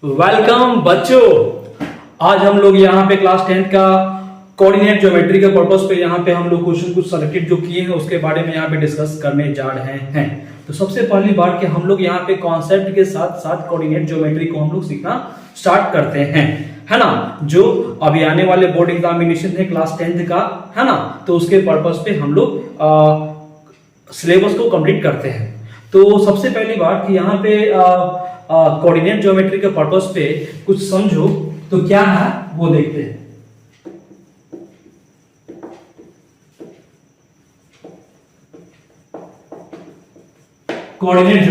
Welcome बच्चों। आज हम लोग यहाँ पे क्लास 10 का कोऑर्डिनेट ज्योमेट्री के पर्पस पे यहाँ पे हम लोग क्वेश्चन कुछ सेलेक्टेड जो किए हैं उसके बारे में यहाँ पे डिस्कस करने जा रहे हैं। तो सबसे पहली बात कि हम लोग यहाँ पे कॉन्सेप्ट के साथ साथ कोऑर्डिनेट ज्योमेट्री को हम लोग सीखना स्टार्ट करते हैं, है ना। जो अभी आने वाले बोर्ड एग्जामिनेशन है क्लास 10 का, है ना, तो उसके पर्पस पे हम लोग सिलेबस को कंप्लीट करते हैं। तो सबसे पहली बात कि यहाँ पे कोऑर्डिनेट ज्योमेट्री के पर्पस पे कुछ समझो तो क्या है वो देखते हैं। कोऑर्डिनेट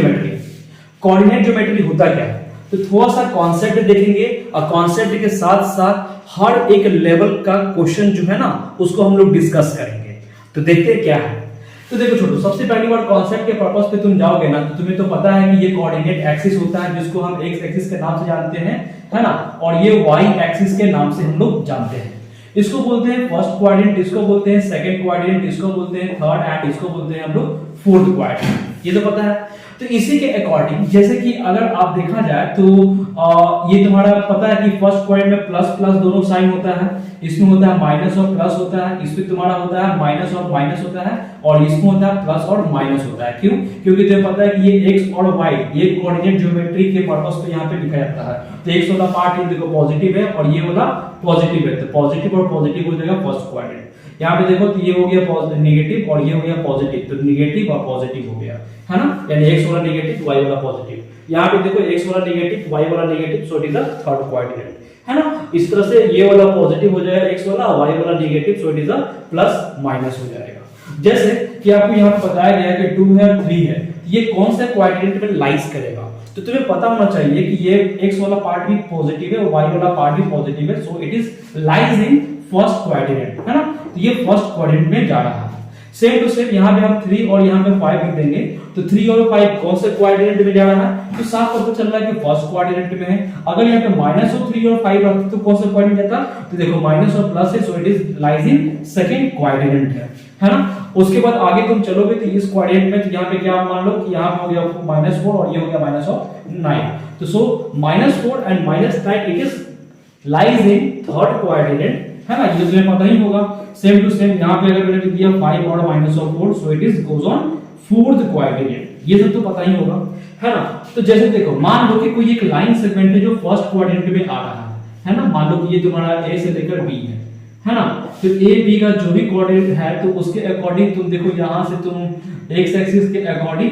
ज्योमेट्री होता क्या है, तो थोड़ा सा कॉन्सेप्ट देखेंगे और कॉन्सेप्ट के साथ साथ हर एक लेवल का क्वेश्चन जो है ना उसको हम लोग डिस्कस करेंगे। तो देखते हैं क्या है। तो देखो छोटो, सबसे पहली बार कॉन्सेप्ट के पर्पस पे तुम जाओगे ना तो तुम्हें तो पता है कि ये कोऑर्डिनेट एक्सिस होता है जिसको हम एक्स एक्सिस के नाम से जानते हैं, है ना, और ये वाई एक्सिस के नाम से हम लोग जानते हैं। इसको बोलते हैं फर्स्ट क्वाड्रेंट, इसको बोलते हैं सेकंड क्वाड्रेंट, इसको बोलते हैं थर्ड एंड इसको बोलते हैं हम लोग फोर्थ क्वाड्रेंट। ये तो पता है। तो इसी के अकॉर्डिंग जैसे कि अगर आप देखा जाए तो ये तुम्हारा पता है कि फर्स्ट क्वाड्रेंट में प्लस प्लस दोनों साइन होता है, इसमें होता है माइनस और प्लस होता है, इसमें तुम्हारा होता है माइनस और माइनस होता है, और इसमें होता है प्लस और माइनस होता है। क्यों? क्योंकि तुम्हें पता है कि ये x और y ये कोऑर्डिनेट ज्योमेट्री के पर्पस पे यहाँ पे लिखा जाता है। तो x वाला पार्ट ये देखो पॉजिटिव है और ये वाला पॉजिटिव है, तो पॉजिटिव और पॉजिटिव हो जाएगा फर्स्ट क्वाड्रेंट। यहाँ पे देखो तो ये हो गया नेगेटिव और ये हो गया पॉजिटिव, तो नेगेटिव और पॉजिटिव हो गया, है ना, यानी x वाला नेगेटिव y वाला पॉजिटिव। यहाँ पे देखो x वाला नेगेटिव y वाला negative, so it is the third quadrant, है ना। इस तरह से ये वाला पॉजिटिव हो जाएगा x वाला, y वाला negative, so it is the plus minus हो जाएगा। जैसे कि आपको यहाँ पे बताया गया है कि 2 है और 3 है, ये कौन सा क्वाड्रेंट में लाइज करेगा, तो तुम्हें पता होना चाहिए कि ये x वाला पार्ट भी पॉजिटिव है और y वाला पार्ट भी पॉजिटिव है, सो it is lies in first quadrant, है ना। तो ये फर्स्ट क्वाड्रेंट में जा रहा है। सेम टू सेम यहाँ पे हम 3 और यहाँ पे 5 लिख देंगे, तो 3 और 5 कौन से क्वाड्रेंट में जा रहा है, तो साफ पता चल रहा है कि फर्स्ट क्वाड्रेंट में है। अगर यहाँ पे माइनस और 3 और 5 रखते तो कौन सा क्वाड्रेंट जाता, तो देखो माइनस और प्लस है, सो it is lies in second quadrant है ना। उसके बाद आगे तुम चलोगे तो इस क्वाड्रेंट में तो यहाँ पे क्या मान लो कि यहाँ पे हो गया -4 और ये हो गया -9, तो सो -4 and -9 it is lies in third quadrant, है ना। ये तुम्हें पता ही होगा। सेम टू सेम यहाँ पे अगर मैंने दिया 5 और -4, सो it is goes on fourth quadrant, ये सब तो पता ही होगा, है ना। तो जैसे देखो मान लो कि कोई एक लाइन सेगमेंट है जो फर्स्ट क्वाड्रेंट में आ रहा है ना, मान लो कि ये तुम्हारा ए से लेकर बी है ना। तो ए बी का जो भी कोऑर्डिनेट है तो उसके अकॉर्डिंग तुम देखो यहाँ से तुम एक्स एक्सिस के अकॉर्डिंग,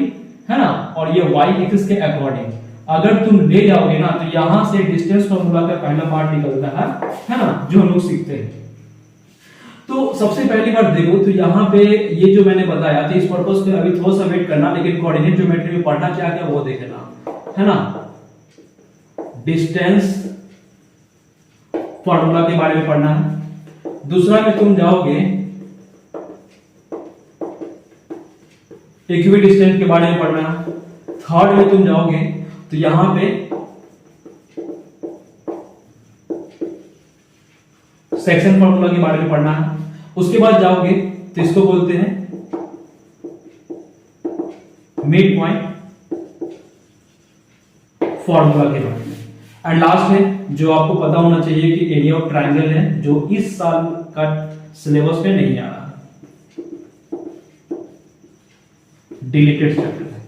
है ना, और ये वाई एक्सिस के अकॉर्डिंग अगर तुम ले जाओगे ना तो यहां से डिस्टेंस फार्मूला का पहला पार्ट निकलता है ना, जो हम लोग सीखते हैं। तो सबसे पहली बार देखो तो यहाँ पे ये जो मैंने बताया था इस पर्पस पे अभी थोड़ा सा वेट करना, लेकिन कोऑर्डिनेट ज्योमेट्री में पढ़ना क्या क्या वो देखना, है ना। डिस्टेंस फार्मूला के बारे में पढ़ना है। दूसरा में तुम जाओगे इक्विडिस्टेंस के बारे में पढ़ना है। थर्ड में तुम जाओगे तो यहां पे सेक्शन फार्मूला के बारे में पढ़ना है। उसके बाद जाओगे तो इसको बोलते हैं मिड पॉइंट फार्मूला के बारे में। एंड लास्ट में जो आपको पता होना चाहिए कि एरिया ऑफ ट्रायंगल है, जो इस साल का सिलेबस में नहीं आ रहा, डिलीटेड चैप्टर है,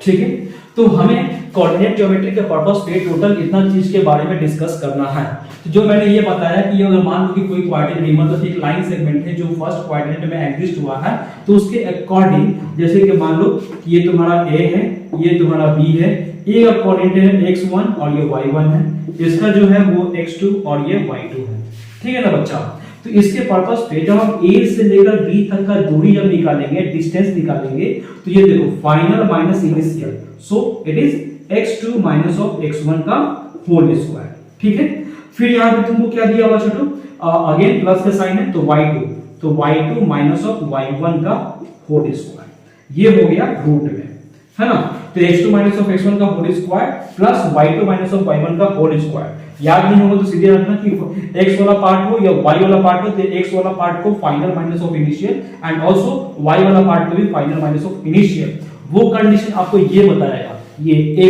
ठीक है। तो हमें कोऑर्डिनेट ज्योमेट्री के पर्पस पे टोटल इतना चीज के बारे में डिस्कस करना है। तो जो मैंने ये बताया कि अगर मान लो कि कोई क्वाड्रेंट मतलब एक लाइन सेगमेंट है जो फर्स्ट क्वाड्रेंट में एग्जिस्ट हुआ है, तो उसके अकॉर्डिंग जैसे कि मान लो कि ये तुम्हारा ए है, ये तुम्हारा बी है, ए का कोऑर्डिनेट है x1 और ये y1 है, इसका जो है वो x2 और ये y2 है, ठीक है ना बच्चा। तो इसके पर्पस पे जब हम a से लेकर b तक का दूरी जब निकालेंगे, डिस्टेंस निकालेंगे, तो ये देखो final minus initial, so it is x2 minus of x1 का होल स्क्वायर, ठीक है। फिर यहाँ पे तुमको क्या दिया हुआ छोटू, अगेन प्लस का साइन है, तो y2 माइनस ऑफ y1 का होल स्क्वायर, ये हो गया रूट में, है ना। तो x2 माइनस ऑफ x1 का whole square plus y2 minus of y1 का होल स्क्वायर। याद नहीं होगा तो सीधे रखना कि x वाला पार्ट हो या y वाला पार्ट हो, तो x वाला पार्ट को final minus of initial and also y वाला पार्ट को भी फाइनल माइनस ऑफ इनिशियल। वो कंडीशन आपको ये बताया ये ए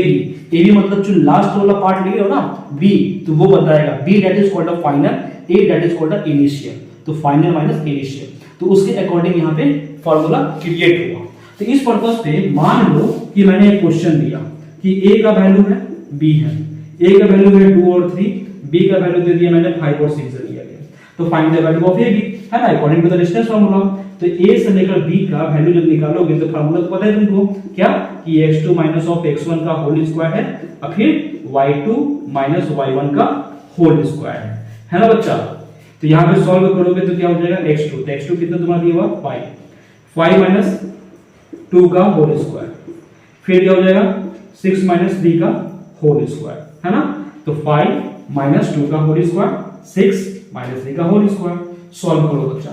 बी मतलब जो लास्ट वाला पार्ट लिए हो ना बी, तो वो बताएगा B that is called the final, A that is called the initial, तो फाइनल माइनस इनिशियल, तो उसके अकॉर्डिंग यहाँ पे फॉर्मूला क्रिएट हुआ। तो इस पर्पस पे मान लो कि मैंने एक क्वेश्चन दिया कि ए का वैल्यू है बी है, ए का वैल्यू है 2 और 3, बी का वैल्यू दे दिया मैंने 5 और 6 दिया गया, तो find the value of A B है ना according to the distance formula. तो ए से लेकर बी का वैल्यू जब निकालोगे तो फार्मूला तो पता है तुमको क्या कि x2 माइनस ऑफ x1 का होल स्क्वायर है और फिर y2 माइनस y1 का होल स्क्वायर है ना बच्चा। तो यहाँ पे सॉल्व करोगे तो क्या हो जाएगा x2, तो x2 कितना तुम्हारा दिया हुआ 5 माइनस 2 का होल स्क्वायर, फिर क्या हो जाएगा 6 माइनस 3 का होल स्क्वायर है ना, तो 5 माइनस 2 का होल स्क्वायर 6 माइनस 3 का होल स्क्वायर। सॉल्व करो बच्चा,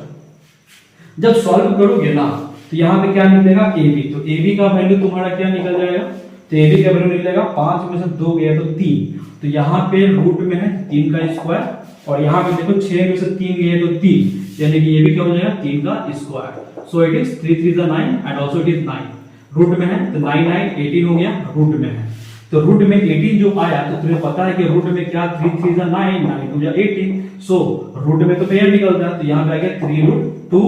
जब सॉल्व करोगे ना तो यहाँ पे क्या निकलेगा ए बी, तो ए बी का वैल्यू तुम्हारा क्या निकल जाएगा, तो ए बी का वैल्यू निकलेगा 5 में से 2 गया तो 3, तो यहाँ पे रूट में है 3 का स्क्वायर, और यहाँ पे देखो 6 में से 3 गए तो 3, यानी कि ये भी क्या हो जाएगा 3 का square. So it is 3 3 9 and also it is 9, root में है तो 9 9 18 हो गया, रूट में है तो रूट में 18 जो आया तो तुम्हें पता है कि रूट में क्या 3 3 9 9 2 18, सो रूट में तो पेयर निकलता है, तो यहाँ पे आ गया 3√2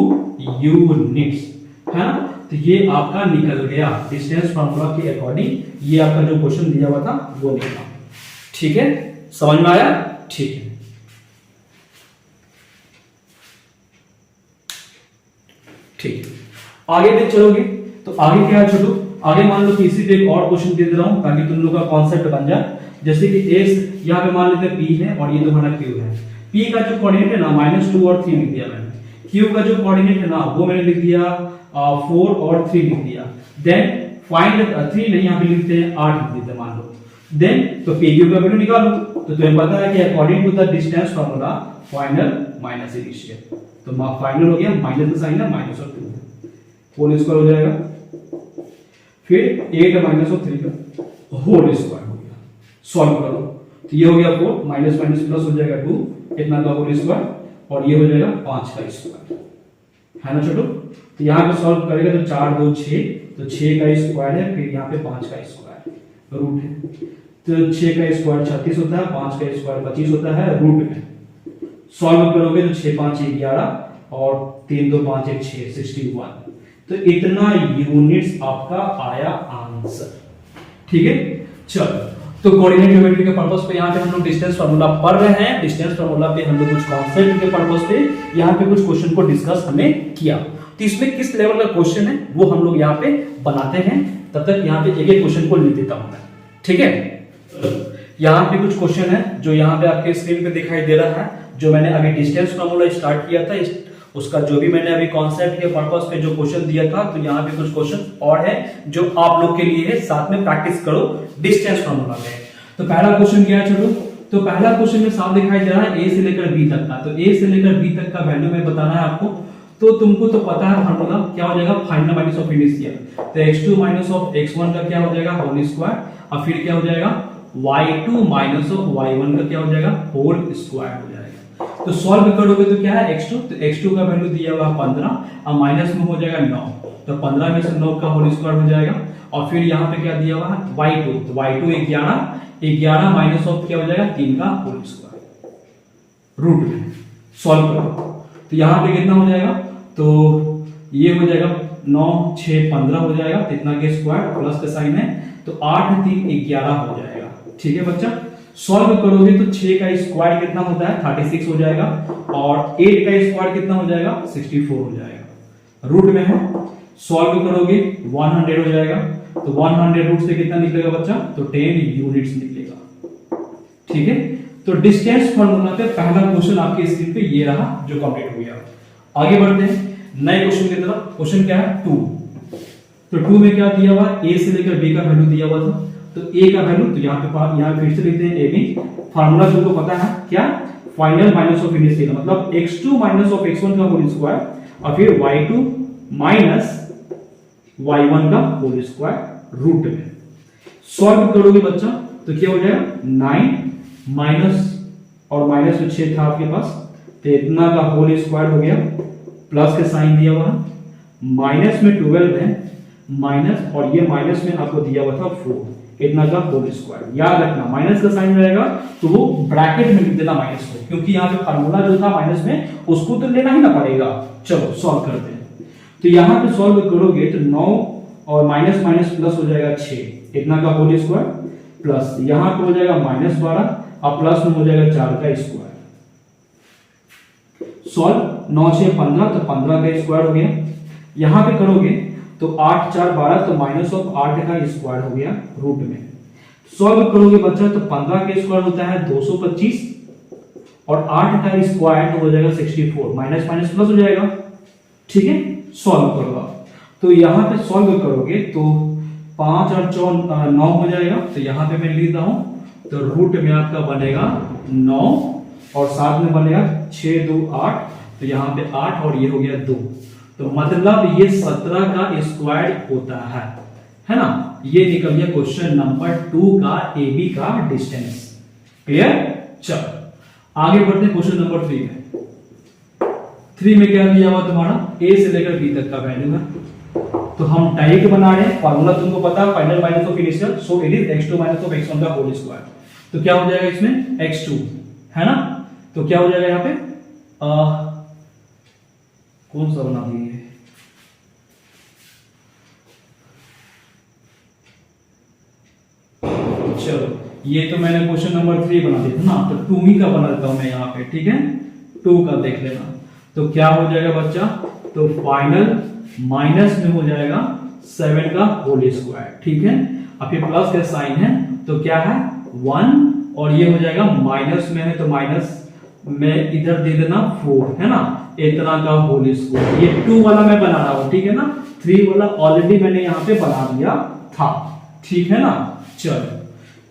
यूनिट्स है ना। तो ये आपका निकल गया डिस्टेंस फार्मूला के अकॉर्डिंग, ये आपका जो क्वेश्चन दिया हुआ था वो निकला। ठीक है, समझ में आया? ठीक है, ठीक है, आगे देख चलोगे तो आगे क्या है छोटू, आगे मान लो कि इसी पे एक और क्वेश्चन दे रहा हूं ताकि तुम लोग का कॉन्सेप्ट बन जाए। जैसे कि एस यहाँ पे मान लेते हैं पी है और ये तुम्हारा क्यू है, पी का जो कोऑर्डिनेट है ना -2 और 3 लिख दिया मैंने, क्यू का जो कोऑर्डिनेट है ना वो मैंने लिख दिया 4 और 3 लिख दिया, देन फाइंड 3 नहीं यहाँ पे लिखते हैं 8 लिख देते हैं मान लो, देन तो पी क्यू का वैल्यू निकालो, तो तुम्हें पता है कि according to the distance formula final minus initial, तो फाइनल हो गया माइनस का साइन है माइनस और 2 होल स्क्वायर हो जाएगा, फिर 8 माइनस और 3 का होल स्क्वायर हो गया। सॉल्व करो तो ये हो गया 4 माइनस माइनस प्लस हो जाएगा 2 इतना का होल स्क्वायर, और ये हो जाएगा 5 का स्क्वायर है ना छोटू। तो यहाँ पे सॉल्व करेगा तो 4 2 6, तो 6 का स्क्वायर है, फिर यहाँ पे 5 का स्क्वायर रूट है, तो 6 का स्क्वायर 36 होता है, 5 का स्क्वायर 25 होता है रूट में। सॉल्व करोगे तो 6 5 11 और 3 2 5 1 6 61, तो इतना यूनिट्स आपका आया आंसर। ठीक है, चलो तो कोऑर्डिनेट ज्योमेट्री के पर्पस पे यहाँ पे हम लोग डिस्टेंस फार्मूला पढ़ रहे हैं, डिस्टेंस फार्मूला पे हम लोग कुछ कॉन्सेप्ट के पर्पस पे यहाँ पे कुछ क्वेश्चन को डिस्कस हमने किया, तो इसमें किस लेवल का क्वेश्चन है वो हम लोग यहाँ पे बनाते हैं, तब तक यहाँ पे एक एक क्वेश्चन को लिख देता हूं मैं। ठीक है, यहाँ पे कुछ क्वेश्चन है जो यहाँ पे आपके स्क्रीन पे दिखाई दे रहा है, जो मैंने अभी डिस्टेंस फार्मूला स्टार्ट किया था उसका जो भी मैंने अभी कॉन्सेप्ट के पर्पस पे जो क्वेश्चन दिया था, तो यहाँ पे कुछ क्वेश्चन और है जो आप लोग के लिए है, साथ में प्रैक्टिस करो डिस्टेंस फार्मूला में। तो पहला क्वेश्चन क्या है चलो, तो पहला क्वेश्चन में साफ दिखाई दे रहा है ए से लेकर बी तक का, तो ए से लेकर बी तक का वैल्यू में बताना है आपको, तो तुमको तो पता है फार्मूला क्या हो जाएगा फाइनल माइनस ऑफ इनिशियल, तो x2 माइनस ऑफ x1 का क्या हो जाएगा होल स्क्वायर, और फिर क्या हो जाएगा y2 माइनस ऑफ y1 का क्या हो जाएगा होल स्क्वायर हो जाएगा। तो सॉल्व करोगे तो क्या है x2, तो x2 का वैल्यू दिया हुआ 15 और माइनस में हो जाएगा 9, तो 15 में से 9 का होल स्क्वायर हो जाएगा, और फिर यहाँ पे क्या दिया हुआ है y2, तो y2 11 माइनस ऑफ क्या हो जाएगा 3 का होल स्क्वायर रूट में। सॉल्व करो तो यहाँ पे कितना हो जाएगा, तो ये हो जाएगा 9 6 15 हो जाएगा, तो इतना के स्क्वायर प्लस का साइन है, तो 8 3 11 हो जाएगा। ठीक है बच्चा, सॉल्व करोगे तो 6 का स्क्वायर कितना होता है 36 हो जाएगा, और 8 का स्क्वायर कितना हो जाएगा 64 हो जाएगा, रूट में है। सॉल्व करोगे 100 हो जाएगा, तो 100 रूट से कितना निकलेगा बच्चा, तो 10 यूनिट्स निकलेगा। ठीक है, तो डिस्टेंस फार्मूला पे पहला क्वेश्चन आपके स्क्रीन पे ये रहा जो कंप्लीट हो गया। आगे बढ़ते हैं नए क्वेश्चन की तरफ। क्वेश्चन क्या है 2, तो 2 में क्या दिया हुआ ए से लेकर बी का वैल्यू दिया हुआ था, तो ए का वैल्यू तो यहाँ फिर से लिखते हैं ए बी, फार्मूला तुमको पता है क्या फाइनल माइनस ऑफ इनिशियल, मतलब x2 माइनस ऑफ x1 का होल स्क्वायर और फिर y2 माइनस y1 का होल स्क्वायर रूट में। सॉल्व करोगे बच्चा तो क्या हो जाएगा 9 माइनस और माइनस में 6 था आपके पास, तो इतना का होल स्क्वायर हो गया, प्लस के साइन दिया हुआ, माइनस में 12 है, माइनस, और ये माइनस में आपको दिया हुआ था 4, इतना का होल स्क्वायर। याद रखना माइनस का साइन रहेगा तो वो ब्रैकेट में लिख देना माइनस को, क्योंकि यहाँ पे फार्मूला जो था माइनस में उसको तो लेना ही ना पड़ेगा। चलो सॉल्व करते हैं। तो यहाँ पे सॉल्व करोगे तो 9 और माइनस माइनस प्लस हो जाएगा 6, इतना का होल स्क्वायर, प्लस यहाँ पे हो जाएगा -12 और प्लस में हो जाएगा 4 का स्क्वायर। सॉल्व 9 6 15, तो 15 का स्क्वायर हो गया। यहाँ पे करोगे तो 8 4 12, तो माइनस ऑफ 8 का स्क्वायर हो गया रूट में। सॉल्व करोगे बच्चा तो 15 का स्क्वायर होता है 225 और 8 का स्क्वायर हो जाएगा 64, माइनस माइनस प्लस हो जाएगा। ठीक है, सॉल्व करो आप। तो यहाँ पे सॉल्व करोगे तो 5 और 4 9 हो जाएगा, तो यहाँ पे मैं लिखता हूं तो रूट में आपका बनेगा 9 और साथ में बनेगा 6 2 8, तो यहाँ पे 8 और ये हो गया 2, तो मतलब ये 17 का स्क्वायर होता है ना। ये निकल गया क्वेश्चन नंबर 2 का ए बी का डिस्टेंस। क्लियर। चलो आगे बढ़ते हैं क्वेश्चन नंबर 3 में। 3 में क्या दिया हुआ तुम्हारा, ए से लेकर बी तक का वैल्यू है। तो हम डायरेक्ट बना रहे हैं, फार्मूला तुमको पता है, final minus of initial, so it is x2 minus of x1 का होल स्क्वायर। तो क्या हो जाएगा इसमें x2 है ना, तो क्या हो जाएगा यहाँ पे कौन सा बना दिए, चलो ये तो मैंने क्वेश्चन नंबर 3 बना दिया था ना, तो 2 ही का बना देता हूं मैं यहाँ पे। ठीक है, 2 का देख लेना। तो क्या हो जाएगा बच्चा, तो फाइनल माइनस में हो जाएगा 7 का होल स्क्वायर। ठीक है, अब ये प्लस का साइन है तो क्या है 1, और ये हो जाएगा माइनस में है तो माइनस में इधर दे देना 4 है ना, इतना का होल स्क्वायर। ये 2 वाला मैं बना रहा हूं, ठीक है ना, 3 वाला ऑलरेडी मैंने यहाँ पे बना दिया था। ठीक है ना। चलो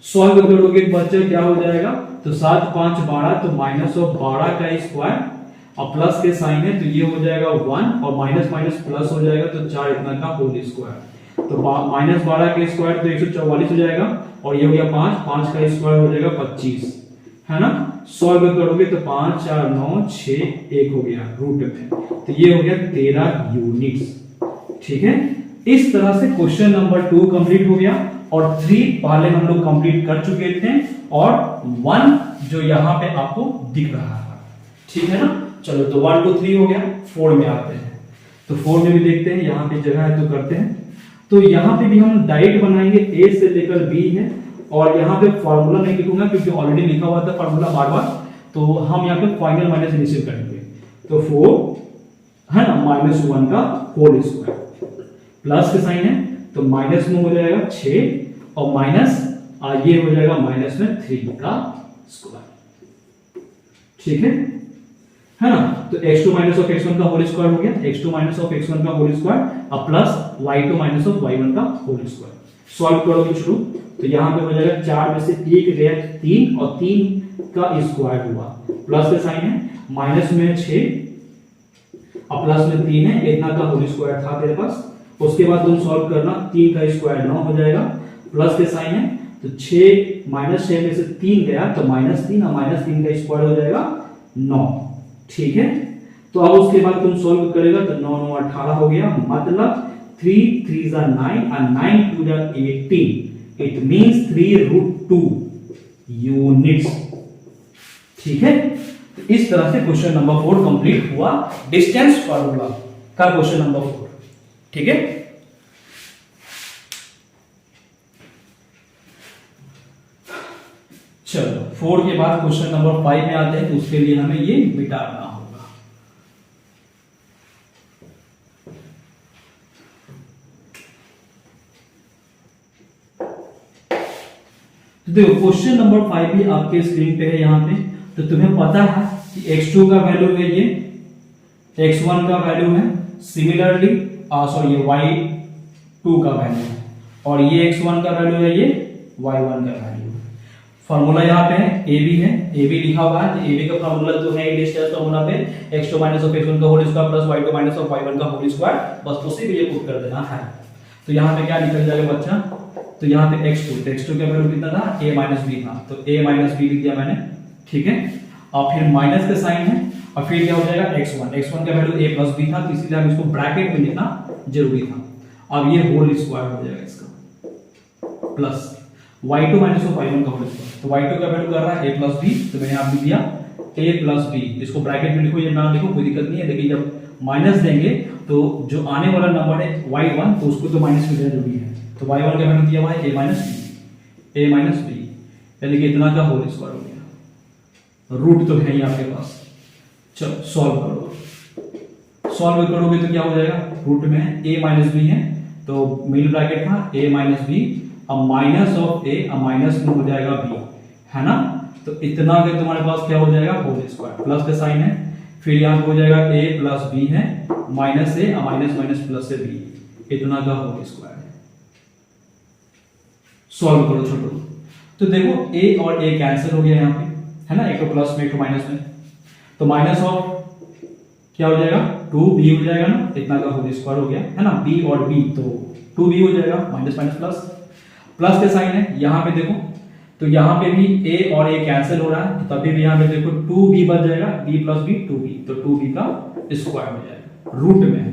सॉल्व करोगे बच्चे क्या हो जाएगा, तो 7 5 12, तो माइनस ऑफ 12 का स्क्वायर और प्लस के साइन है तो ये हो जाएगा 1 और माइनस माइनस प्लस हो जाएगा तो 4 इतना का होल स्क्वायर। तो माइनस 12 का स्क्वायर तो 144 हो जाएगा और ये हो गया 5, 5 का स्क्वायर हो जाएगा 25 है ना। सॉल्व करोगे तो 5 4 9 6 1 हो गया रूट में, तो ये हो गया 13 यूनिट्स। ठीक है, इस तरह से क्वेश्चन नंबर 2 कंप्लीट हो गया और 3 पहले हम लोग कंप्लीट कर चुके थे और 1 जो यहां पे आपको दिख रहा है। ठीक है ना। चलो तो 1 2 3 हो गया। 4 में आते हैं, तो 4 में भी देखते हैं, यहां पे जगह है तो करते हैं। तो यहां पे भी हम डायरेक्ट बनाएंगे, ए से लेकर बी है और यहां पे फार्मूला नहीं लिखूंगा क्योंकि ऑलरेडी लिखा हुआ था फार्मूला बार बार, तो हम यहां पे फाइनल माइनस इनिशियल करेंगे। तो 4 है ना -1 का होल स्क्वायर, प्लस का साइन है तो माइनस में हो जाएगा 6 और माइनस ये हो जाएगा माइनस में 3 का स्क्वायर। ठीक है ना। तो x2 माइनस ऑफ x1 का होल स्क्वायर हो गया, x2 माइनस ऑफ x1 का होल स्क्वायर और plus y2 minus of y1 का होल स्क्वायर। सॉल्व करोगे शुरू तो यहां पे हो जाएगा 4 में से 1 गया 3 और 3 का स्क्वायर हुआ, प्लस का साइन है, माइनस में 6 और प्लस में 3 है, इतना का होल स्क्वायर था तेरे पास। उसके बाद तुम सॉल्व करना, 3 का स्क्वायर 9 हो जाएगा, प्लस के साइन है तो 6 -6 में से 3 गया तो -3 और -3 का स्क्वायर हो जाएगा 9। ठीक है, तो अब उसके बाद तुम सॉल्व करेगा तो 9 9 18 हो गया, मतलब 3 3 9 और 9 2 18, इट मींस 3√2 यूनिट्स। ठीक है, तो इस तरह से क्वेश्चन नंबर 4 कंप्लीट हुआ, डिस्टेंस फार्मूला का क्वेश्चन नंबर 4। ठीक है, चलो 4 के बाद क्वेश्चन नंबर 5 में आते हैं, तो उसके लिए हमें ये मिटाना होगा। तो देखो क्वेश्चन नंबर 5 भी आपके स्क्रीन पे है यहाँ पे। तो तुम्हें पता है कि x2 का वैल्यू है ये, x1 का वैल्यू है, सिमिलरली सॉरी ये y2 का वैल्यू है और ये x1 का वैल्यू है, ये y1 का वैल्यू है। फार्मूला यहाँ पे है, ए बी है, ए बी लिखा हुआ है, तो ए बी का फार्मूला जो है डिस्टेंस फार्मूला पे x2 माइनस ऑफ x1 का whole square plus y2 minus of y1 का होल स्क्वायर, बस उसी पे ये पुट कर देना है। तो यहाँ पे क्या निकल जाएगा बच्चा, तो यहाँ पे x2, तो x2 का वैल्यू कितना था, a माइनस b था, तो a माइनस b लिख दिया मैंने। ठीक है, और फिर माइनस का साइन है और फिर क्या हो जाएगा x1, x1 का वैल्यू a प्लस b था, तो इसीलिए हम इसको ब्रैकेट में लिखना जरूरी था। अब ये होल स्क्वायर हो जाएगा इसका plus y2 minus of y1 का होल स्क्वायर। तो y2 का वैल्यू कर रहा है a प्लस बी, तो मैंने यहाँ पे दिया a प्लस बी, इसको ब्रैकेट में लिखो या ना लिखो कोई दिक्कत नहीं है, लेकिन जब माइनस देंगे तो जो आने वाला नंबर है y1 तो उसको तो माइनस में देना जरूरी है। तो y1 का वैल्यू दिया हुआ है a माइनस बी, यानी कि इतना का होल स्क्वायर हो गया। रूट तो है ही आपके पास, चलो सॉल्व करो। सॉल्व करोगे तो क्या हो जाएगा, रूट में a माइनस बी है तो मिल ब्रैकेट था a माइनस बी, अब माइनस ऑफ a, अब माइनस में हो जाएगा b, है ना। तो इतना के तुम्हारे पास क्या हो जाएगा, होल स्क्वायर, प्लस का साइन है, फिर यहाँ पे हो जाएगा a प्लस बी है, minus a, minus minus plus से b, इतना का होल स्क्वायर है। सॉल्व करो छोटो, तो देखो a और a कैंसिल हो गया यहाँ पे, है ना, एक तो प्लस में एक तो माइनस में, तो माइनस ऑफ क्या हो जाएगा 2b हो जाएगा ना, इतना का होल स्क्वायर हो गया, है ना, b और b तो 2b हो जाएगा, माइनस माइनस प्लस, प्लस के साइन है यहाँ पे देखो, तो यहाँ पे भी a और a कैंसिल हो रहा है, तो तभी भी यहाँ पे देखो 2b बच जाएगा, b प्लस b 2b, तो 2b का स्क्वायर हो जाएगा, रूट में है।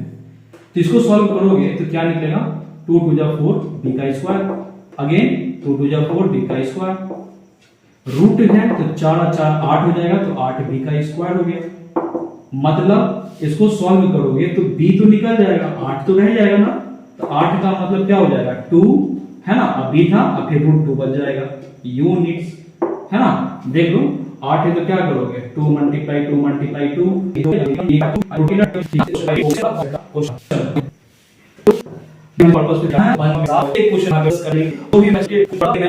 तो इसको सॉल्व करोगे तो क्या निकलेगा, 2 टू जा 4 b का स्क्वायर, अगेन 2 टू जा 4 b का स्क्वायर, रूट है तो 4 और 4 8 हो जाएगा, तो 8b का स्क्वायर हो गया। मतलब इसको सॉल्व करोगे तो b तो निकल जाएगा, 8 तो रह जाएगा ना, तो 8 का मतलब क्या हो जाएगा 2, है ना, अब b था, अब फिर रूट 2 बच जाएगा, यूनिट्स, है ना। देख लो 8 है तो क्या करोगे 2 मल्टीप्लाई 2 मल्टीप्लाई 2, पर्पस पे एक क्वेश्चन आगे करेंगे, तो भी मैं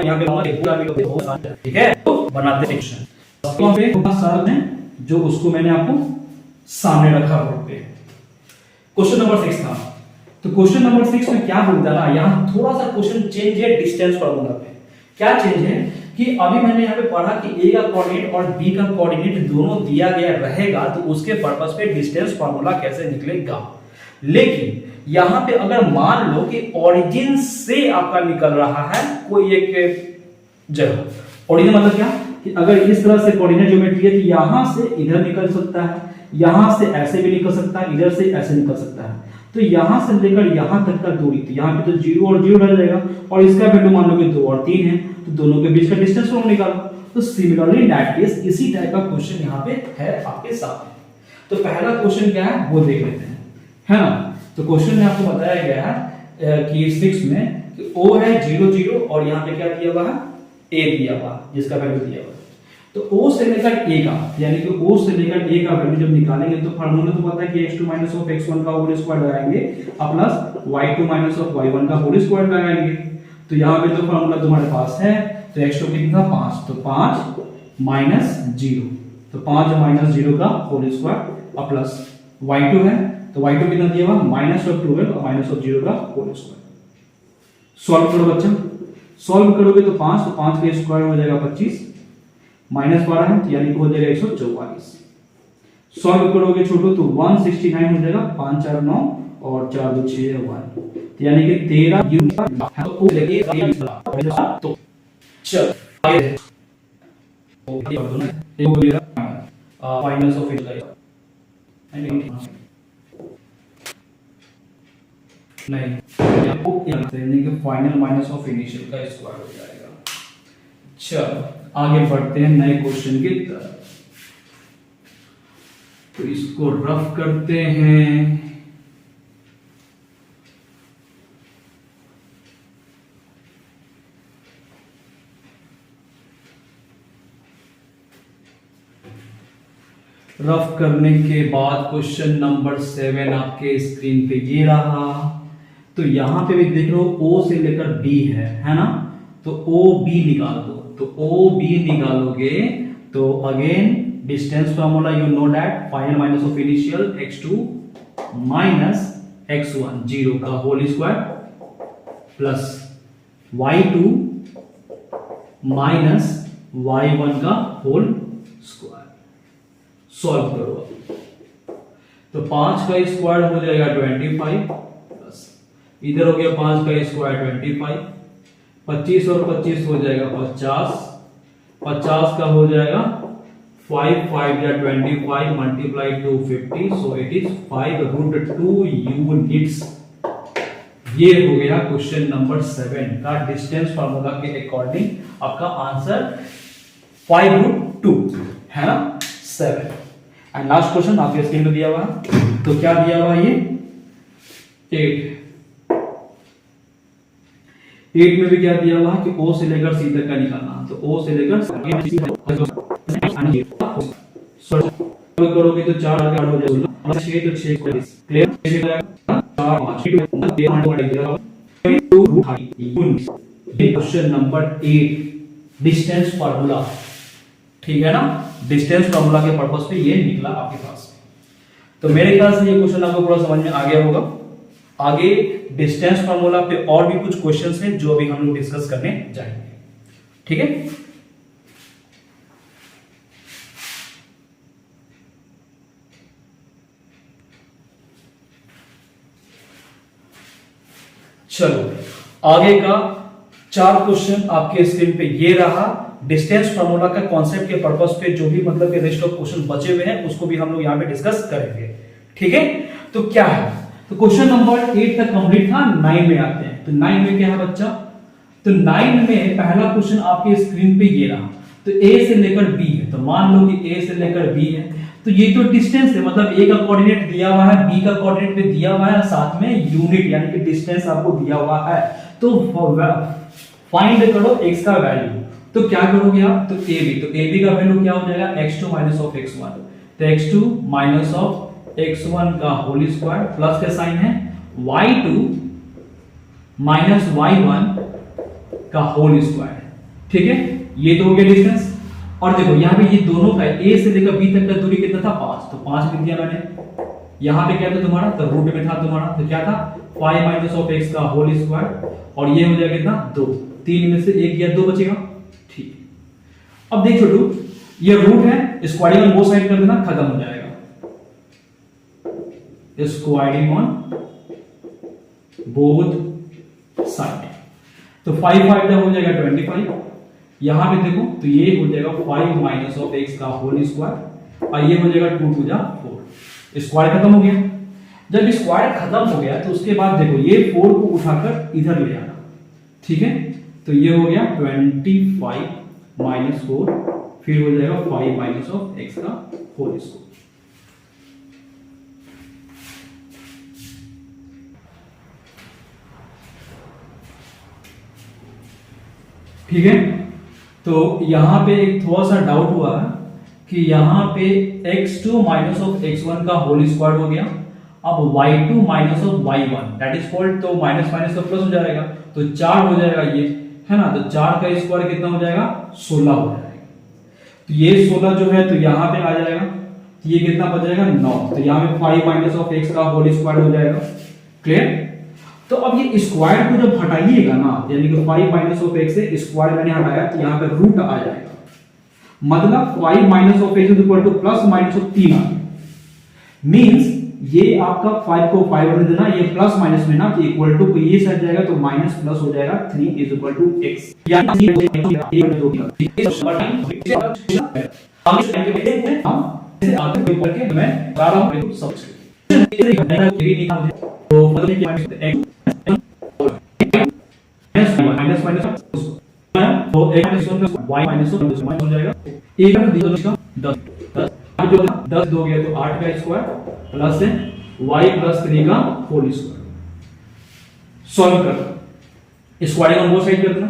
यहां पे पूरा वीडियो बहुत सारा, ठीक है, तो बनाते हैं क्वेश्चन। तो पे बहुत सारा है जो उसको मैंने आपको सामने रखा बोर्ड पे। क्वेश्चन नंबर 6 था, तो क्वेश्चन नंबर 6 में क्या बोलता है ना, यहाँ थोड़ा सा क्वेश्चन चेंज है डिस्टेंस फार्मूला पे। क्या चेंज है कि अभी मैंने यहाँ पे पढ़ा कि a का कोऑर्डिनेट और b का कोऑर्डिनेट दोनों दिया गया रहेगा, तो उसके पर्पस पे डिस्टेंस फार्मूला कैसे निकलेगा। लेकिन यहाँ पे अगर मान लो कि ओरिजिन से आपका निकल रहा है कोई एक जगह, ओरिजिन मतलब क्या कि अगर इस तरह से कोऑर्डिनेट ज्योमेट्री है, तो यहां से इधर निकल सकता है, यहां से ऐसे भी निकल सकता है, इधर से ऐसे निकल सकता है, तो यहां से लेकर यहां तक का दूरी, तो यहां पे तो 0 और 0 रह जाएगा, और इसका वैल्यू मान लो कि 2 और 3 है, तो दोनों के बीच का डिस्टेंस फॉर्म निकालो। तो सिमिलरली इन दैट केस इसी टाइप का क्वेश्चन यहां पे है आपके सामने। तो पहला क्वेश्चन क्या है वो देख लेते हैं, है ना। तो क्वेश्चन में आपको बताया गया है कि 6 में कि O है 0 0 और यहाँ पे क्या दिया हुआ है A दिया हुआ, जिसका वैल्यू दिया हुआ है। तो O से लेकर A का, यानी कि O से लेकर A का वैल्यू जब निकालेंगे तो फार्मूला तो पता है कि x2 माइनस ऑफ x1 का होल स्क्वायर लगाएंगे और plus y2 minus of y1 का होल स्क्वायर लगाएंगे। तो यहाँ पे तो फार्मूला तुम्हारे पास है, तो x2 कितना 5, तो 5 माइनस 0, तो 5 माइनस 0 का होल स्क्वायर और प्लस y2 है, तो y2 कितना दिया हुआ माइनस ऑफ 12 और माइनस ऑफ 0 का होल स्क्वायर। सॉल्व करो बच्चा, सॉल्व करोगे तो 5, तो 5 का स्क्वायर हो जाएगा 25, माइनस 12 है तो यानी कि हो जाएगा 144। सॉल्व करोगे छोटो तो 169 हो जाएगा, 5 4 9 और 4 2 6 1, तो यानी कि 13 यूनिट है। तो O लगे तो चल आगे माइनस ऑफ नहीं कि फाइनल माइनस ऑफ इनिशियल का स्क्वायर हो जाएगा। चलो आगे बढ़ते हैं नए क्वेश्चन की तरफ, तो इसको रफ करते हैं। रफ करने के बाद क्वेश्चन नंबर 7 आपके स्क्रीन पे ये रहा। तो यहां पे भी देख लो O से लेकर B है ना, तो OB निकाल दो, तो OB निकालोगे तो again distance formula you know that final minus of initial x2 minus x1 0 का whole square plus y2 minus y1 का होल स्क्वायर। सॉल्व करो तो 5 का स्क्वायर हो जाएगा 25 प्लस इधर हो गया 5 का स्क्वायर 25, 25 और 25 हो जाएगा 50, 50 का हो जाएगा 5 5 या 25 multiply 250, so it is 5 root 2 units. ये हो गया क्वेश्चन नंबर 7 का डिस्टेंस फार्मूला के अकॉर्डिंग आपका आंसर 5√2 है ना 7। एंड लास्ट क्वेश्चन आपके स्क्रीन पे दिया हुआ है, तो क्या दिया हुआ है ये 8 में भी क्या दिया हुआ है कि O से लेकर C तक का निकालना, तो O से लेकर करोगे तो 4 हो जाएगा 6 तो 6 clear 4 question number 8 distance formula, ठीक है ना, डिस्टेंस फार्मूला के पर्पस पे ये निकला आपके पास। तो मेरे ख्याल से ये क्वेश्चन आपको पूरा समझ में आ गया होगा। आगे डिस्टेंस फार्मूला पे और भी कुछ क्वेश्चंस हैं जो अभी हम लोग डिस्कस करने जाएंगे, ठीक है। चलो आगे का 4 क्वेश्चन आपके स्क्रीन पे ये रहा। डिस्टेंस फार्मूला का कॉन्सेप्ट के पर्पस पे जो भी मतलब के रेस्ट ऑफ क्वेश्चन बचे हुए हैं उसको भी हम लोग यहाँ पे डिस्कस करेंगे, ठीक है। तो क्या है, तो क्वेश्चन नंबर 8 तक कंप्लीट था। 9 में आते हैं, तो 9 में क्या है बच्चा, तो 9 में पहला क्वेश्चन आपके स्क्रीन पे ये रहा। तो A से लेकर B है, तो मान लो कि A से लेकर B है, तो ये तो डिस्टेंस है, मतलब A का कोऑर्डिनेट दिया हुआ है, B का कोऑर्डिनेट भी दिया हुआ है, साथ में यूनिट यानी कि डिस्टेंस आपको दिया हुआ है। तो फाइंड करो x का वैल्यू, तो क्या करोगे आप, तो AB का वैल्यू क्या हो जाएगा x2 माइनस ऑफ x1, तो x2 माइनस ऑफ x1 का होल स्क्वायर प्लस का साइन है y2 माइनस y1 का होल स्क्वायर, ठीक है। ये तो हो गया डिस्टेंस। और देखो यहाँ पे ये दोनों का A से लेकर B तक का दूरी कितना था 5, तो 5 लिख दिया मैंने। यहाँ पे क्या था तुम्हारा, तो रूट में था तुम्हारा, तो क्या था 5 माइनस ऑफ x का होल स्क्वायर, और ये हो जाएगा कितना 2, 3 में से 1 या 2 बचेगा, ठीक। अब देख छोटू, ये रूट है, स्क्वायरिंग ऑन बोथ साइड कर देना, खत्म हो जाएगा। स्क्वायरिंग ऑन बोथ साइड, तो 5 5 हो जाएगा 25। यहां पे देखो तो ये हो जाएगा 5 माइनस ऑफ x का होल स्क्वायर, और ये हो जाएगा 2 2 जा 4। स्क्वायर खत्म हो गया। जब स्क्वायर खत्म हो गया तो उसके बाद देखो ये 4 को उठाकर इधर ले आना, ठीक है। तो ये हो गया 25 माइनस 4, फिर हो जाएगा 5 माइनस ऑफ x का होल स्क्वायर। ठीक है, तो यहां पे एक थोड़ा सा डाउट हुआ है कि यहां पे x2 माइनस ऑफ x1 का होल स्क्वायर हो गया, अब y2 minus of y1 that is called, तो माइनस माइनस का प्लस हो जाएगा, तो 4 हो जाएगा ये, है ना। तो 4 का स्क्वायर कितना हो जाएगा 16 हो जाएगा। तो ये 16 जो है तो यहां पे आ जाएगा, तो ये कितना बच जाएगा 9, तो यहां पे 5 माइनस ऑफ x का होल स्क्वायर हो जाएगा, क्लियर। तो अब ये स्क्वायर को जब हटाइएगा ना, यानी कि 5 माइनस ऑफ x से स्क्वायर मैंने हटाया तो यहां पे रूट आ जाएगा, मतलब 5 minus of x equal two plus minus of 3 आ गया। मींस ये आपका 5 को 5 बना देना, ये प्लस माइनस में ना, तो इक्वल टू ये सट जाएगा तो माइनस प्लस हो जाएगा 3 इज इक्वल टू x, यानी हम इस टाइम के देखते हैं, हम इसे आगे करके मैं बता रहा हूं सब तो मतलब कि x माइनस माइनस तो x माइनस y माइनस हो जाएगा, एक का 10 जो 10 दो गया तो 8 का स्क्वायर प्लस है y प्लस 3 का होल स्क्वायर। सॉल्व कर स्क्वायरिंग ऑन बोथ साइड कर देना,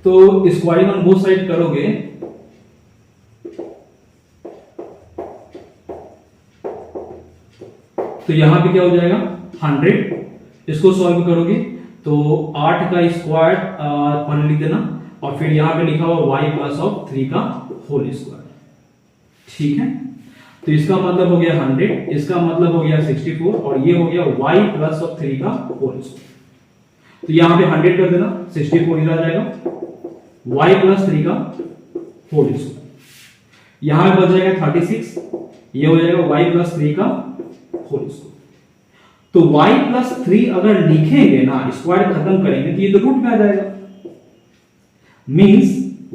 तो स्क्वायरिंग ऑन बोथ साइड करोगे तो यहां पे क्या हो जाएगा 100। इसको सॉल्व करोगे तो 8 का स्क्वायर पर लिख देना, और फिर यहां पे लिखा हुआ y प्लस ऑफ 3 का होल स्क्वायर, ठीक है। तो इसका मतलब हो गया 100, इसका मतलब हो गया 64, और ये हो गया y प्लस ऑफ 3 का होल स्क्वायर। तो यहां पे 100 कर देना, 64 इधर आ जाएगा, y प्लस 3 का होल स्क्वायर। यहां पे बच जाएगा 36, ये हो जाएगा y प्लस 3 का होल स्क्वायर। तो y प्लस 3 अगर लिखेंगे ना, स्क्वायर खत्म करेंगे तो ये तो रूट में आ जाएगा। मींस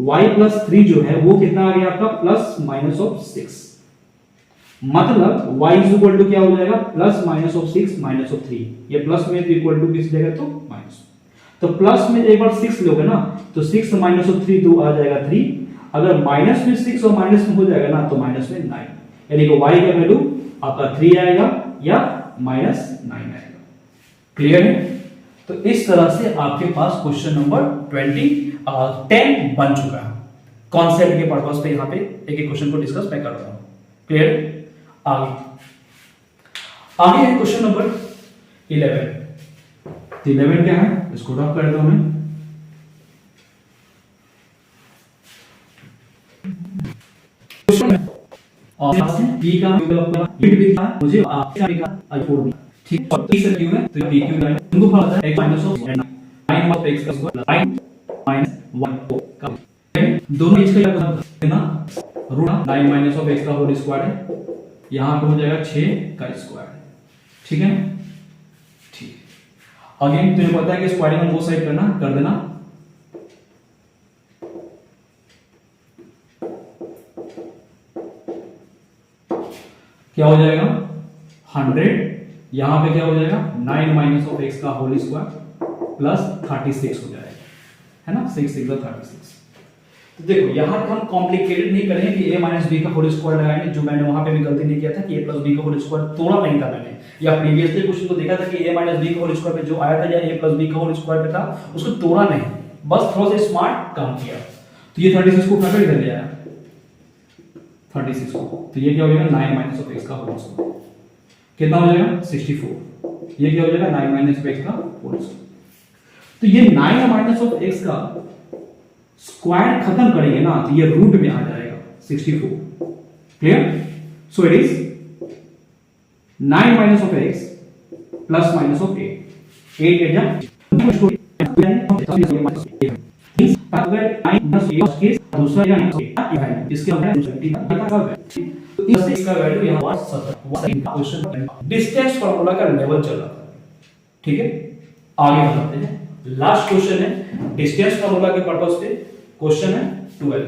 y प्लस 3 जो है वो कितना आ गया आपका प्लस माइनस ऑफ 6। मतलब y इज इक्वल टू क्या हो जाएगा, plus minus of 6 minus of 3, ये प्लस में तो इक्वल टू किस जगह तो माइनस, तो प्लस में एक बार 6 लोगे ना तो 6 माइनस ऑफ 3 तो आ जाएगा 3, अगर माइनस में 6 और माइनस में हो जाएगा ना तो माइनस में 9, यानी कि y का वैल्यू आपका 3 आएगा या माइनस 9 आएगा। क्लियर है? तो इस तरह से आपके पास क्वेश्चन नंबर 10 बन चुका है। कॉन्सेप्ट के पर्पस पे यहाँ पे एक एक क्वेश्चन को डिस्कस मैं कर रहा हूँ। क्लियर? आगे आगे है क्वेश्चन नंबर 11। तो 11 क्या है, इसको ड्रॉप कर दो मैं। और p का यूनिट भी था मुझे आपका भी का ठीक है, p से q है तो p q है, तुमको पता है x minus of 9 of x का स्क्वायर 9 माइनस 1 का दोनों इसका क्या करना है ना, रूट 9 माइनस ऑफ x का होल स्क्वायर है, यहां पे हो जाएगा 6 का स्क्वायर। ठीक है, ठीक है। अगेन तुम्हें पता है कि स्क्वायरिंग ऑन बोथ साइड करना कर देना, क्या हो जाएगा 100, यहां पे क्या हो जाएगा 9 माइनस ऑफ x का होल स्क्वायर प्लस 36 हो जाएगा, है ना, 6 6 36। तो देखो यहां हम कॉम्प्लिकेटेड नहीं करेंगे कि a माइनस b का होल स्क्वायर लगाएंगे, जो मैंने वहां पे भी गलती नहीं किया था कि a प्लस b का होल स्क्वायर तोड़ा नहीं था मैंने, या प्रीवियसली क्वेश्चन को देखा था कि a माइनस b का होल स्क्वायर पे जो आया था या a प्लस b का होल स्क्वायर पे था उसको तोड़ा नहीं, बस थोड़ा सा स्मार्ट काम किया। तो ये 36 को उठाकर इधर ले आया 36 को, तो ये क्या हो जाएगा 9 माइनस ऑफ x का होल स्क्वायर, कितना हो जाएगा 64, ये क्या हो जाएगा 9 माइनस ऑफ x का होल स्क्वायर। तो ये 9 माइनस ऑफ x का स्क्वायर खत्म करेंगे ना तो ये रूट में आ जाएगा 64। Clear? So it is 9 minus of x plus minus of 8 8 जा अगर 9 प्लस 8 के दूसरा या इसके अंदर इसका वैल्यू यहां पर 17 क्वेश्चन डिस्टेंस फार्मूला का लेवल चल रहा था। ठीक है, आगे बढ़ते हैं। लास्ट क्वेश्चन है डिस्टेंस फार्मूला के पर्पस पे, क्वेश्चन है 12।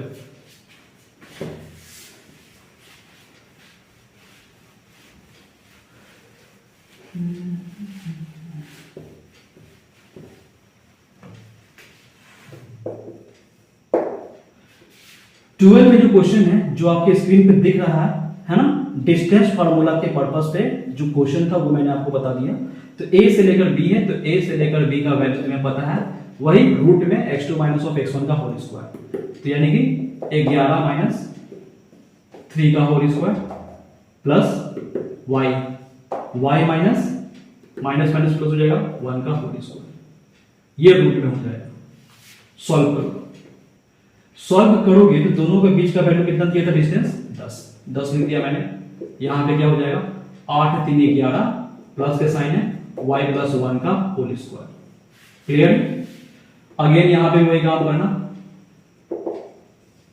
ट्वेल्व में जो क्वेश्चन है जो आपके स्क्रीन पे दिख रहा है ना, डिस्टेंस फार्मूला के पर्पस पे जो क्वेश्चन था वो मैंने आपको बता दिया। तो a से लेकर b है, तो a से लेकर b का वैल्यू तुम्हें पता है, वही रूट में x2 माइनस ऑफ x1 का होल स्क्वायर, तो यानी कि 11 माइनस 3 का whole square plus y minus minus minus plus हो जाएगा 1 का होल स्क्वायर, ये रूट में हो जाएगा। सॉल्व करो, सॉल्व करोगे तो दोनों के बीच का वैल्यू कितना दिया था डिस्टेंस 10 लिख दिया मैंने, यहां पे क्या हो जाएगा 8 3 11 प्लस के साइन है y प्लस 1 का होल स्क्वायर। क्लियर? अगेन यहां पे वही काम करना,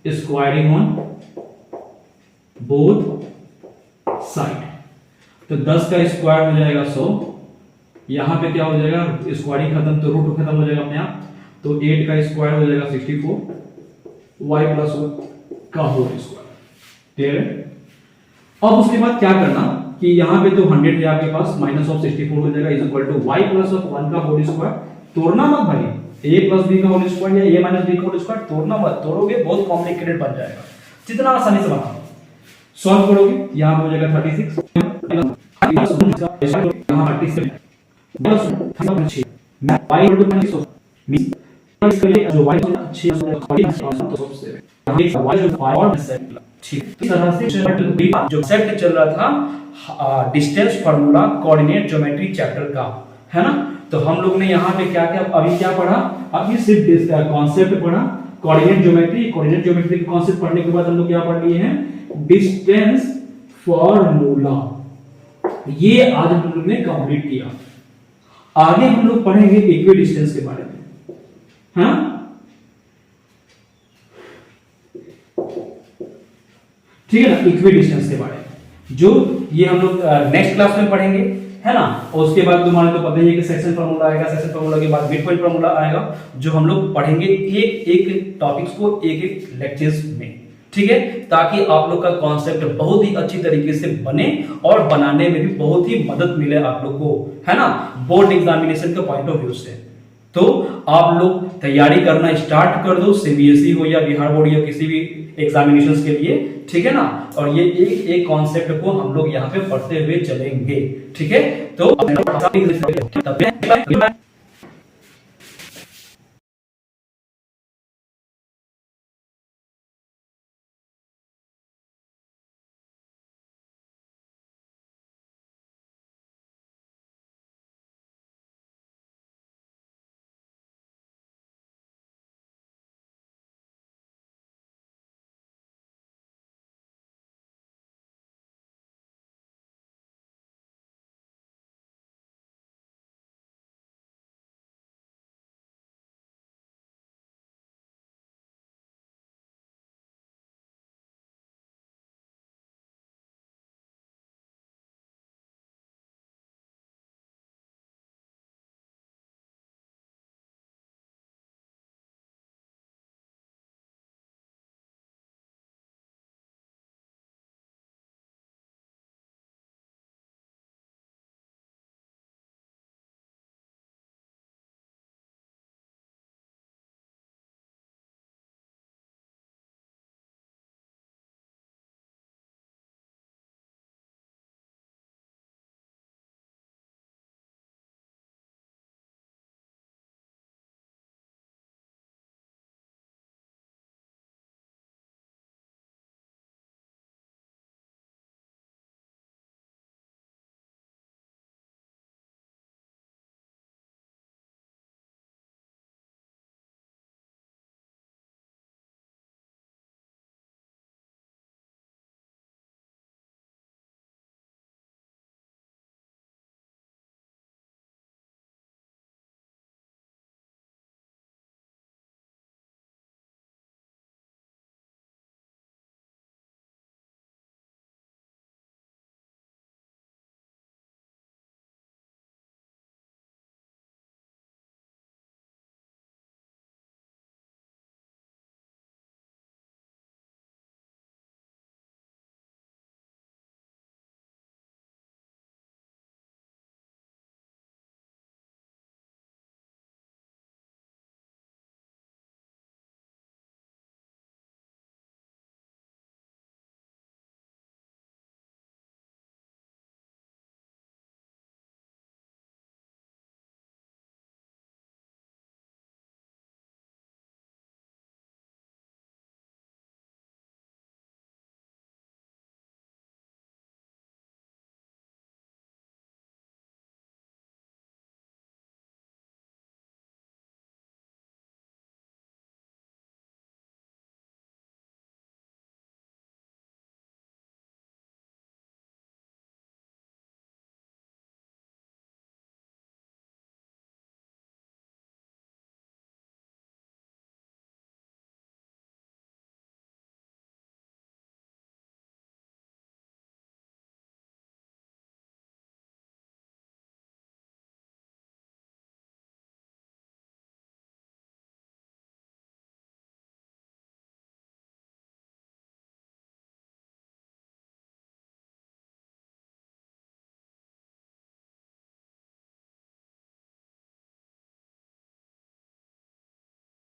स्क्वायरिंग ऑन बोथ साइड, तो 10 का स्क्वायर हो जाएगा 100, यहां पे क्या हो जाएगा स्क्वायरिंग खत्म तो रूट खत्म हो जाएगा अपने आप, तो 8 का स्क्वायर हो जाएगा 64 y प्लस 1 का होल स्क्वायर। क्लियर है? अब उसके बाद क्या करना कि यहां पे तो 100 है आपके पास, माइनस ऑफ 64 हो जाएगा is equal to y plus of 1 का होल स्क्वायर। तोड़ना मत भाई, a प्लस b का होल स्क्वायर या a माइनस b का होल स्क्वायर तोड़ना मत, तोड़ोगे बहुत कॉम्प्लिकेटेड बन जाएगा, जितना आसानी से बनाओ। सॉल्व करोगे यहां पे हो जाएगा 36 यहां 36 प्लस 6 मैं y इक्वल टू मीन इसके लिए जो y 6 तो सबसे एक y जो 5 और ठीक इस तरह से जो सेट चल रहा था distance formula coordinate geometry chapter का, है ना। तो हम लोग ने यहाँ पे क्या क्या अभी क्या पढ़ा, अभी सिर्फ कॉन्सेप्ट पढ़ा कोऑर्डिनेट ज्योमेट्री के कॉन्सेप्ट पढ़ने के बाद हम लोग क्या पढ़ लिए हैं डिस्टेंस फार्मूला, ये आज हम लोग ने कंप्लीट किया। आगे हम लोग पढ़ेंगे इक्वी डिस्टेंस के बारे में, हाँ ठीक है ना, इक्वी डिस्टेंस के बारे में जो ये हम लोग नेक्स्ट क्लास में पढ़ेंगे, है ना। और उसके बाद तुम्हारे तो पता ही है कि सेक्शन फार्मूला आएगा, सेक्शन फार्मूला के बाद मिड पॉइंट फार्मूला आएगा, जो हम लोग पढ़ेंगे एक एक टॉपिक्स को एक एक लेक्चर्स में। ठीक है, ताकि आप लोग का कॉन्सेप्ट बहुत ही अच्छी तरीके से बने और बनाने में भी बहुत ही मदद मिले आप लोग को, है ना, बोर्ड एग्जामिनेशन के पॉइंट ऑफ व्यू से। तो आप लोग तैयारी करना स्टार्ट कर दो, सीबीएसई हो या बिहार बोर्ड या किसी भी एग्जामिनेशंस के लिए, ठीक है ना। और ये एक एक कॉन्सेप्ट को हम लोग यहाँ पे पढ़ते हुए चलेंगे, ठीक है। तो